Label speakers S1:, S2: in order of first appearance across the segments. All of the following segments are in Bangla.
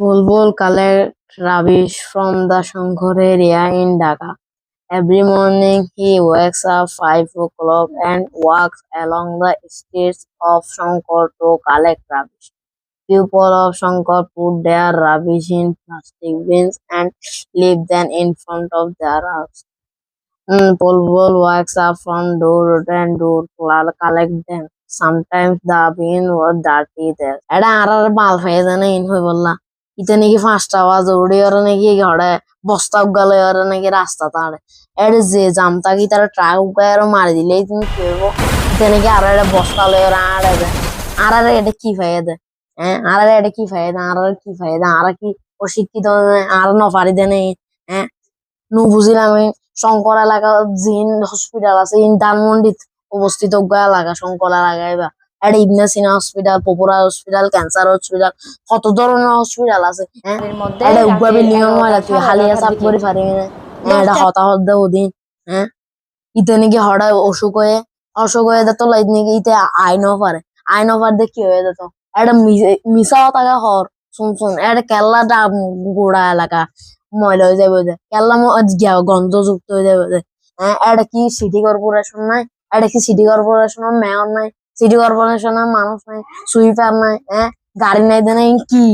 S1: Bulbul collect rubbish from the Shankar area in Dhaka. Every morning he wakes up 5 o'clock and walks along the streets of Shankar to collect rubbish. People of Shankar put their rubbish in plastic bins and leave them in front of their house. Bulbul walks up from door and door to collect them. Sometimes the bin was dirty there. এটা আর বাল ফাইয়ে জানে ইন হই বললা ইতে নাকি 5টা আওয়াজ উড়ি ওর নাকি ঘরে বস্তা উগালে ওর নাকি রাস্তা তাড়ে এর যে জামতা কি তার ট্রাক উগায় আর মারি দিলেই তুমি কেবো ইতে নাকি আর এটা বস্তা লয় আর আড়ে দে আর এটা কি ফাইয়ে দে হ্যাঁ আর এটা কি ফাইয়ে দে আর কি ফাইয়ে দে আর কি অশিক্ষিত আর নফারি দেনে হ্যাঁ নু বুঝিলাম আমি শঙ্কর এলাকা জিন হসপিটাল আছে ইন ধানমন্ডিত অবস্থিত এলাকা শঙ্কর এলাকায় বা একটা ইবনে সিনা হসপিটাল পপুরা হসপিটাল ক্যান্সার হসপিটাল কত ধরনের হসপিটাল আছে হ্যাঁ
S2: এর মধ্যে
S1: একটা উগা
S2: রাতে
S1: বিল্ডিং এর
S2: 11টা
S1: ময়লা তুই
S2: সাড়ে
S1: হালিয়া
S2: 11টার
S1: চাপ
S2: দিকে
S1: করে পারি না হ্যাঁ এটা
S2: 10টা
S1: হতাহত দে ওদিন হ্যাঁ ইতে নাকি হঠাৎ অসুখ হয়ে যেত লাইট নাকি ইতে আইনও পারে আইনও পার দিয়ে কি হয়ে যেত একটা মিশা থাকে হর শুন একটা কেল্লা গোড়া এলাকা ময়লা হয়ে যাবে যে কেল্লা গন্ধযুক্ত হয়ে যাবে যে হ্যাঁ এটা কি সিটি কর্পোরেশন নাই এটা কি সিটি কর্পোরেশনের মেয়র নাই সিটি কর্পোরেশনের মানুষ নাই সুইপার নাই হ্যাঁ গাড়ি নাই দেনে কি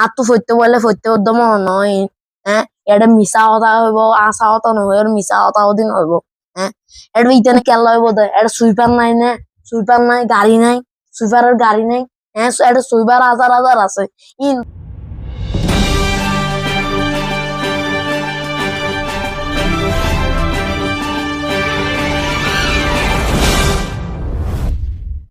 S1: আর তো ফইতে বললে ফইতে উদ্যম নয় হ্যাঁ এটা মিশা কথা হইব আশা কথা নহয় আর মিশা কথা দিন হইব হ্যাঁ এটা ইতানে কেল্লা হইব দে এটা সুইপার নাই না সুইপার নাই গাড়ি নাই সুইপারের গাড়ি নাই হ্যাঁ এটা সুইপার হাজার হাজার আছে